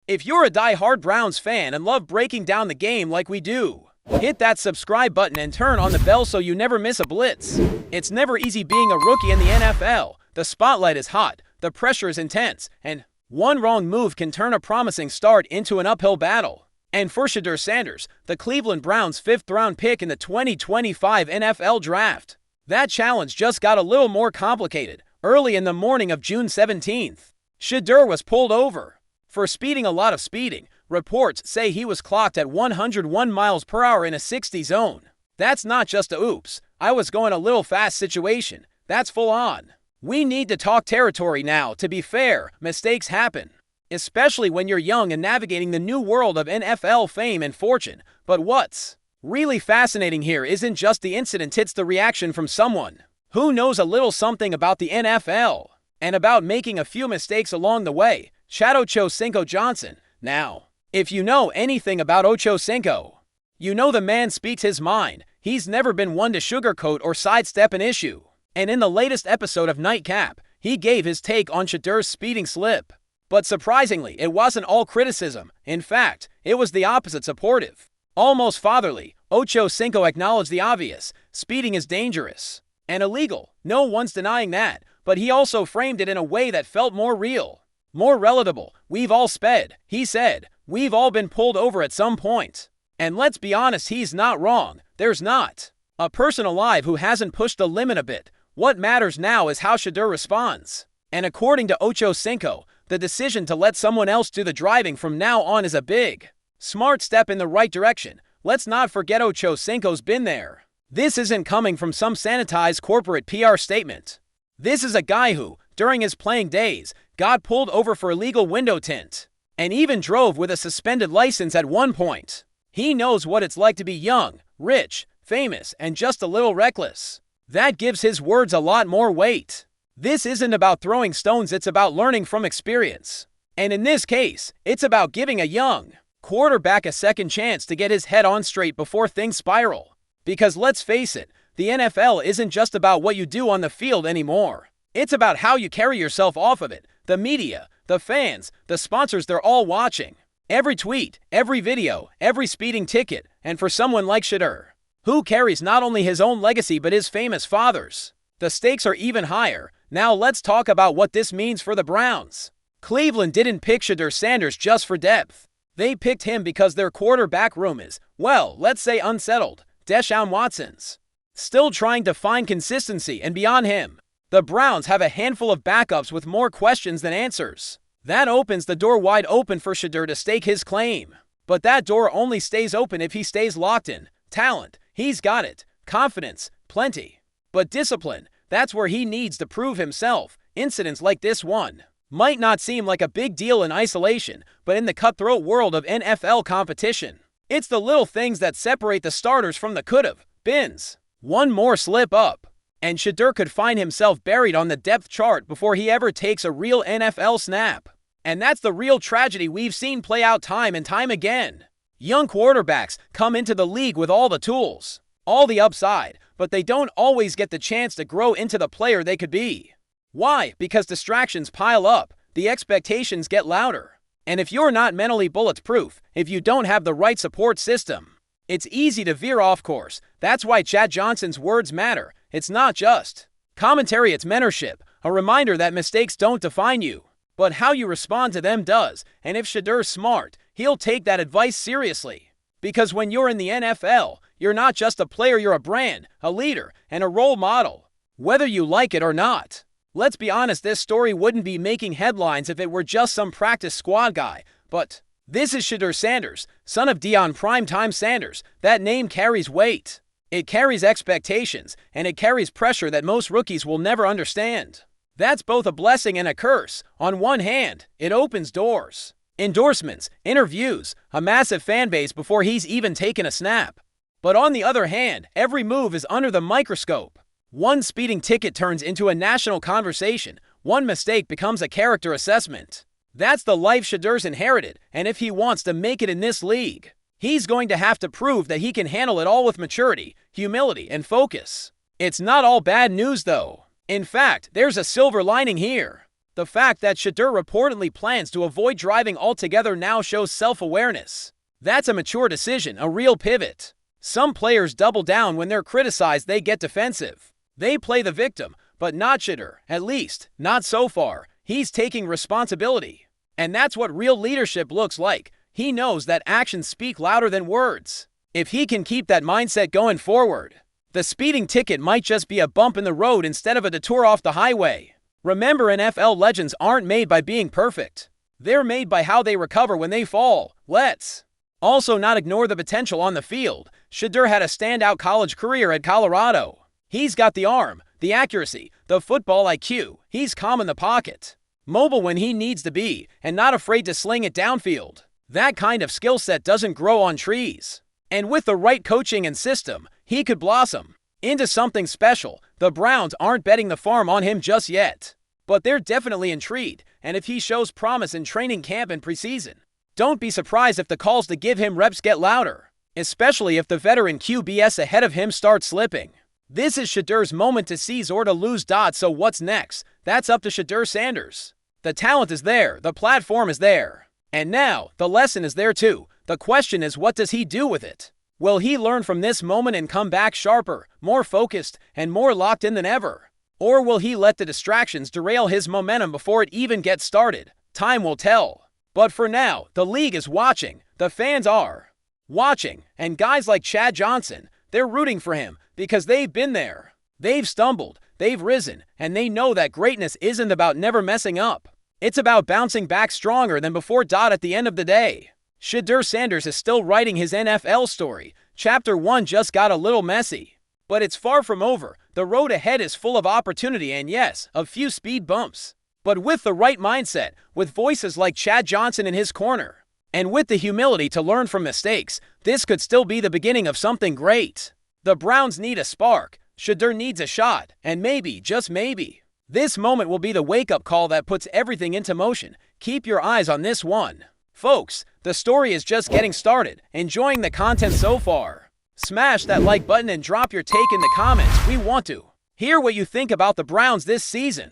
If you're a die-hard Browns fan and love breaking down the game like we do, hit that subscribe button and turn on the bell so you never miss a blitz. It's never easy being a rookie in the NFL. The spotlight is hot, the pressure is intense, and one wrong move can turn a promising start into an uphill battle. And for SHEDEUR Sanders, the Cleveland Browns' 5th-round pick in the 2025 NFL Draft, that challenge just got a little more complicated early in the morning of June 17th. SHEDEUR was pulled over for speeding a lot of speeding. Reports say he was clocked at 101 miles per hour in a 60 zone. That's not just a oops, I was going a little fast situation. That's full on. We need to talk territory now. To be fair, mistakes happen, especially when you're young and navigating the new world of NFL fame and fortune. But what's really fascinating here isn't just the incident, it's the reaction from someone who knows a little something about the NFL and about making a few mistakes along the way. Chad Ochocinco Johnson. Now, if you know anything about Ochocinco, you know the man speaks his mind. He's never been one to sugarcoat or sidestep an issue. And in the latest episode of Nightcap, he gave his take on SHEDEUR's speeding slip. But surprisingly, it wasn't all criticism. In fact, it was the opposite, supportive. Almost fatherly, Ochocinco acknowledged the obvious. Speeding is dangerous and illegal. No one's denying that. But he also framed it in a way that felt more real, more relatable. We've all sped, he said. We've all been pulled over at some point. And let's be honest, he's not wrong. There's not a person alive who hasn't pushed the limit a bit. What matters now is how SHEDEUR responds. And according to Ochocinco, the decision to let someone else do the driving from now on is a big, smart step in the right direction. Let's not forget Ochocinco's been there. This isn't coming from some sanitized corporate PR statement. This is a guy who, during his playing days, got pulled over for illegal window tint, and even drove with a suspended license at one point. He knows what it's like to be young, rich, famous, and just a little reckless. That gives his words a lot more weight. This isn't about throwing stones, it's about learning from experience. And in this case, it's about giving a young quarterback a second chance to get his head on straight before things spiral. Because let's face it, the NFL isn't just about what you do on the field anymore. It's about how you carry yourself off of it. The media, the fans, the sponsors, they're all watching. Every tweet, every video, every speeding ticket. And for someone like SHEDEUR, who carries not only his own legacy but his famous father's, the stakes are even higher. Now let's talk about what this means for the Browns. Cleveland didn't pick SHEDEUR Sanders just for depth. They picked him because their quarterback room is, well, let's say unsettled. Deshaun Watson's still trying to find consistency, and beyond him, the Browns have a handful of backups with more questions than answers. That opens the door wide open for SHEDEUR to stake his claim. But that door only stays open if he stays locked in. Talent, he's got it. Confidence, plenty. But discipline, that's where he needs to prove himself. Incidents like this one might not seem like a big deal in isolation, but in the cutthroat world of NFL competition, it's the little things that separate the starters from the could've beens. One more slip up, and SHEDEUR could find himself buried on the depth chart before he ever takes a real NFL snap. And that's the real tragedy we've seen play out time and time again. Young quarterbacks come into the league with all the tools, all the upside, but they don't always get the chance to grow into the player they could be. Why? Because distractions pile up, the expectations get louder. And if you're not mentally bulletproof, if you don't have the right support system, it's easy to veer off course. That's why Chad Johnson's words matter. It's not just commentary, it's mentorship, a reminder that mistakes don't define you, but how you respond to them does. And if SHEDEUR's smart, he'll take that advice seriously. Because when you're in the NFL, you're not just a player, you're a brand, a leader, and a role model, whether you like it or not. Let's be honest, this story wouldn't be making headlines if it were just some practice squad guy, but this is SHEDEUR Sanders, son of Deion Primetime Sanders. That name carries weight. It carries expectations, and it carries pressure that most rookies will never understand. That's both a blessing and a curse. On one hand, it opens doors, endorsements, interviews, a massive fan base before he's even taken a snap. But on the other hand, every move is under the microscope. One speeding ticket turns into a national conversation. One mistake becomes a character assessment. That's the life SHEDEUR's inherited, and if he wants to make it in this league, he's going to have to prove that he can handle it all with maturity, humility, and focus. It's not all bad news, though. In fact, there's a silver lining here. The fact that SHEDEUR reportedly plans to avoid driving altogether now shows self-awareness. That's a mature decision, a real pivot. Some players double down when they're criticized, they get defensive. They play the victim, but not SHEDEUR, at least, not so far. He's taking responsibility. And that's what real leadership looks like. He knows that actions speak louder than words. If he can keep that mindset going forward, the speeding ticket might just be a bump in the road instead of a detour off the highway. Remember, NFL legends aren't made by being perfect. They're made by how they recover when they fall. Let's also not ignore the potential on the field. SHEDEUR had a standout college career at Colorado. He's got the arm, the accuracy, the football IQ. He's calm in the pocket, mobile when he needs to be, and not afraid to sling it downfield. That kind of skill set doesn't grow on trees. And with the right coaching and system, he could blossom into something special. The Browns aren't betting the farm on him just yet, but they're definitely intrigued, and if he shows promise in training camp and preseason, don't be surprised if the calls to give him reps get louder, especially if the veteran QBs ahead of him start slipping. This is SHEDEUR's moment to seize or to lose. So what's next? That's up to SHEDEUR Sanders. The talent is there, the platform is there, and now the lesson is there too. The question is, what does he do with it? Will he learn from this moment and come back sharper, more focused, and more locked in than ever? Or will he let the distractions derail his momentum before it even gets started? Time will tell. But for now, the league is watching, the fans are watching, and guys like Chad Johnson, they're rooting for him because they've been there. They've stumbled, they've risen, and they know that greatness isn't about never messing up. It's about bouncing back stronger than before. At the end of the day, SHEDEUR Sanders is still writing his NFL story. Chapter 1 just got a little messy, but it's far from over. The road ahead is full of opportunity and, yes, a few speed bumps. But with the right mindset, with voices like Chad Johnson in his corner, and with the humility to learn from mistakes, this could still be the beginning of something great. The Browns need a spark, SHEDEUR needs a shot, and maybe, just maybe, this moment will be the wake-up call that puts everything into motion. Keep your eyes on this one. Folks, the story is just getting started. Enjoying the content so far? Smash that like button and drop your take in the comments. We want to hear what you think about the Browns this season.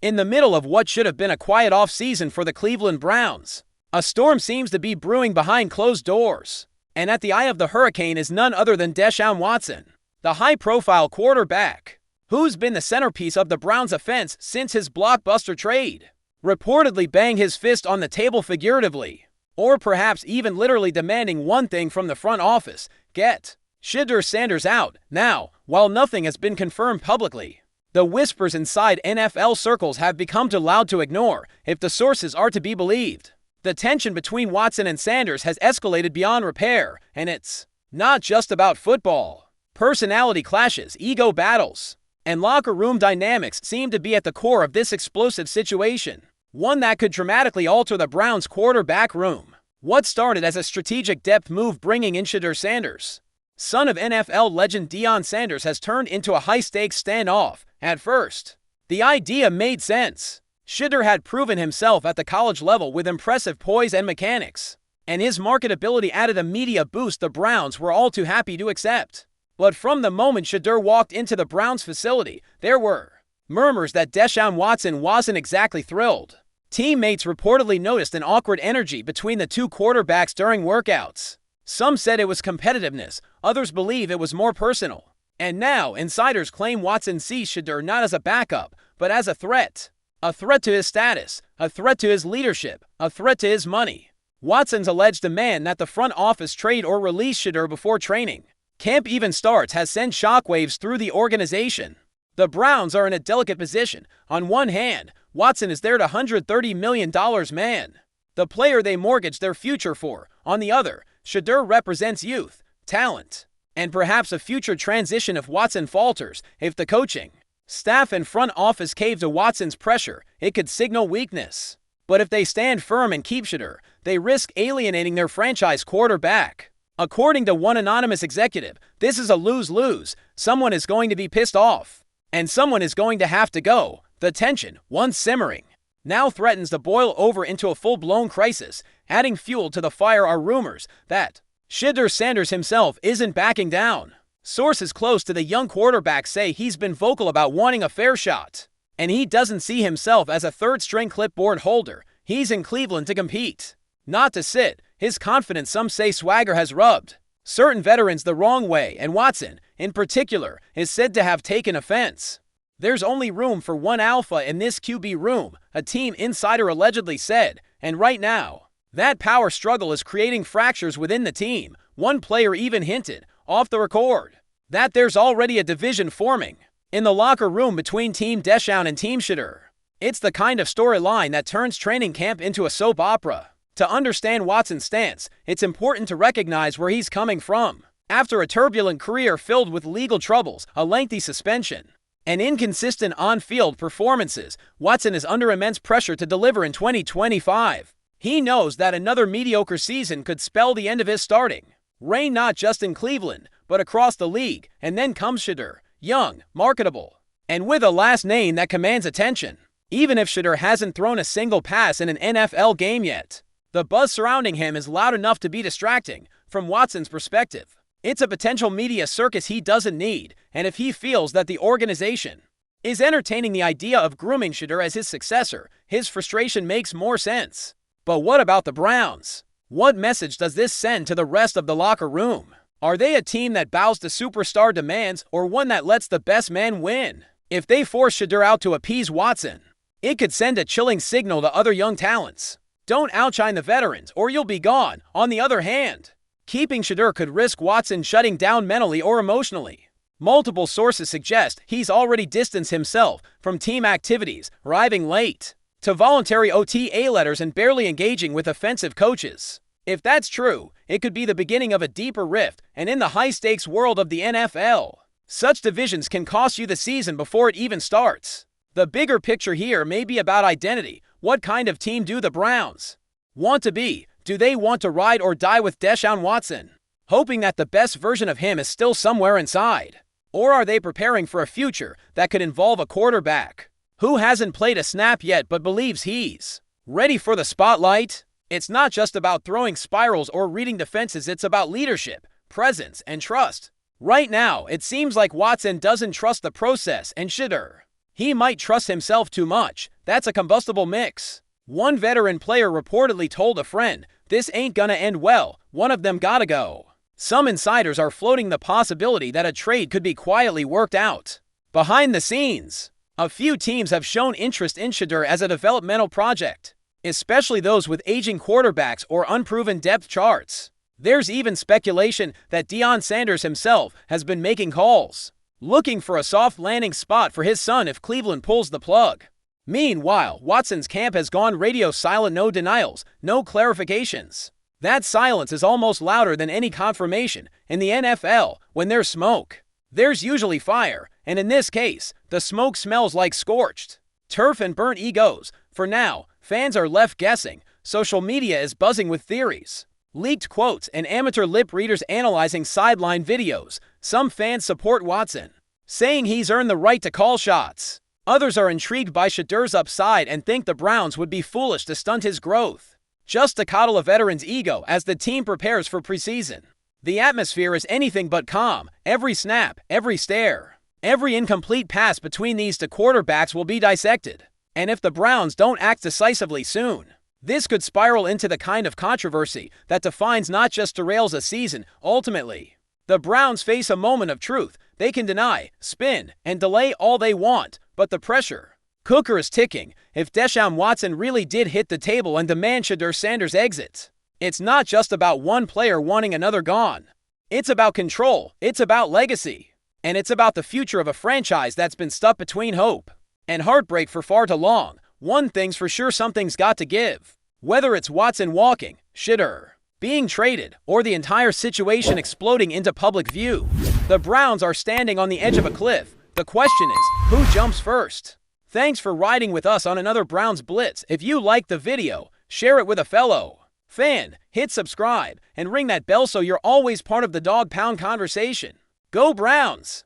In the middle of what should have been a quiet off-season for the Cleveland Browns, a storm seems to be brewing behind closed doors. And at the eye of the hurricane is none other than Deshaun Watson, the high-profile quarterback, who's been the centerpiece of the Browns' offense since his blockbuster trade. Reportedly banged his fist on the table figuratively, or perhaps even literally demanding one thing from the front office: get SHEDEUR Sanders out now. While nothing has been confirmed publicly, the whispers inside NFL circles have become too loud to ignore, if the sources are to be believed. The tension between Watson and Sanders has escalated beyond repair, and it's not just about football. Personality clashes, ego battles, and locker room dynamics seem to be at the core of this explosive situation, one that could dramatically alter the Browns' quarterback room. What started as a strategic depth move bringing in SHEDEUR Sanders, son of NFL legend Deion Sanders, has turned into a high-stakes standoff. At first, the idea made sense. SHEDEUR had proven himself at the college level with impressive poise and mechanics, and his marketability added a media boost the Browns were all too happy to accept. But from the moment SHEDEUR walked into the Browns facility, there were murmurs that Deshaun Watson wasn't exactly thrilled. Teammates reportedly noticed an awkward energy between the two quarterbacks during workouts. Some said it was competitiveness, others believe it was more personal. And now, insiders claim Watson sees SHEDEUR not as a backup, but as a threat. A threat to his status, a threat to his leadership, a threat to his money. Watson's alleged demand that the front office trade or release SHEDEUR before training camp even starts has sent shockwaves through the organization. The Browns are in a delicate position. On one hand, Watson is their $130 million man, the player they mortgaged their future for. On the other, SHEDEUR represents youth, talent, and perhaps a future transition if Watson falters. If the coaching staff and front office cave to Watson's pressure, it could signal weakness. But if they stand firm and keep SHEDEUR, they risk alienating their franchise quarterback. According to one anonymous executive, this is a lose-lose. Someone is going to be pissed off, and someone is going to have to go. The tension, once simmering, now threatens to boil over into a full-blown crisis. Adding fuel to the fire are rumors that SHEDEUR Sanders himself isn't backing down. Sources close to the young quarterback say he's been vocal about wanting a fair shot And he doesn't see himself as a third-string clipboard holder. He's in Cleveland to compete, not to sit. His confidence, some say swagger, has rubbed certain veterans the wrong way, and Watson, in particular, is said to have taken offense. There's only room for one alpha in this QB room, a team insider allegedly said, and right now, that power struggle is creating fractures within the team. One player even hinted, off the record, that there's already a division forming in the locker room between Team Deshaun and Team SHEDEUR. It's the kind of storyline that turns training camp into a soap opera. To understand Watson's stance, it's important to recognize where he's coming from. After a turbulent career filled with legal troubles, a lengthy suspension, and inconsistent on-field performances, Watson is under immense pressure to deliver in 2025. He knows that another mediocre season could spell the end of his starting reign, not just in Cleveland, but across the league. And then comes SHEDEUR, young, marketable, and with a last name that commands attention. Even if SHEDEUR hasn't thrown a single pass in an NFL game yet, the buzz surrounding him is loud enough to be distracting. From Watson's perspective, it's a potential media circus he doesn't need, and if he feels that the organization is entertaining the idea of grooming SHEDEUR as his successor, his frustration makes more sense. But what about the Browns? What message does this send to the rest of the locker room? Are they a team that bows to superstar demands, or one that lets the best man win? If they force SHEDEUR out to appease Watson, it could send a chilling signal to other young talents. Don't outshine the veterans, or you'll be gone. On the other hand, keeping SHEDEUR could risk Watson shutting down mentally or emotionally. Multiple sources suggest he's already distanced himself from team activities, arriving late to voluntary OTA letters, and barely engaging with offensive coaches. If that's true, it could be the beginning of a deeper rift, and in the high-stakes world of the NFL, such divisions can cost you the season before it even starts. The bigger picture here may be about identity. What kind of team do the Browns want to be? Do they want to ride or die with Deshaun Watson, hoping that the best version of him is still somewhere inside? Or are they preparing for a future that could involve a quarterback who hasn't played a snap yet but believes he's ready for the spotlight? It's not just about throwing spirals or reading defenses, it's about leadership, presence, and trust. Right now, it seems like Watson doesn't trust the process, and SHEDEUR, he might trust himself too much. That's a combustible mix. One veteran player reportedly told a friend, "This ain't gonna end well, one of them gotta go." Some insiders are floating the possibility that a trade could be quietly worked out behind the scenes. A few teams have shown interest in SHEDEUR as a developmental project, especially those with aging quarterbacks or unproven depth charts. There's even speculation that Deion Sanders himself has been making calls, looking for a soft landing spot for his son if Cleveland pulls the plug. Meanwhile, Watson's camp has gone radio silent, no denials, no clarifications. That silence is almost louder than any confirmation. In the NFL, when there's smoke, there's usually fire, and in this case, the smoke smells like scorched turf and burnt egos. For now, fans are left guessing. Social media is buzzing with theories, leaked quotes, and amateur lip readers analyzing sideline videos. Some fans support Watson, saying he's earned the right to call shots. Others are intrigued by SHEDEUR's upside and think the Browns would be foolish to stunt his growth just to coddle a veteran's ego as the team prepares for preseason. The atmosphere is anything but calm. Every snap, every stare, every incomplete pass between these two quarterbacks will be dissected. And if the Browns don't act decisively soon, this could spiral into the kind of controversy that defines, not just derails, a season. Ultimately, the Browns face a moment of truth. They can deny, spin, and delay all they want, but the pressure cooker is ticking. If Deshaun Watson really did hit the table and demand SHEDEUR Sanders exit, it's not just about one player wanting another gone. It's about control, it's about legacy, and it's about the future of a franchise that's been stuck between hope and heartbreak for far too long. One thing's for sure, something's got to give. Whether it's Watson walking, SHEDEUR being traded, or the entire situation exploding into public view, the Browns are standing on the edge of a cliff. The question is, who jumps first? Thanks for riding with us on another Browns Blitz. If you liked the video, share it with a fellow fan, hit subscribe, and ring that bell so you're always part of the Dawg Pound conversation. Go Browns!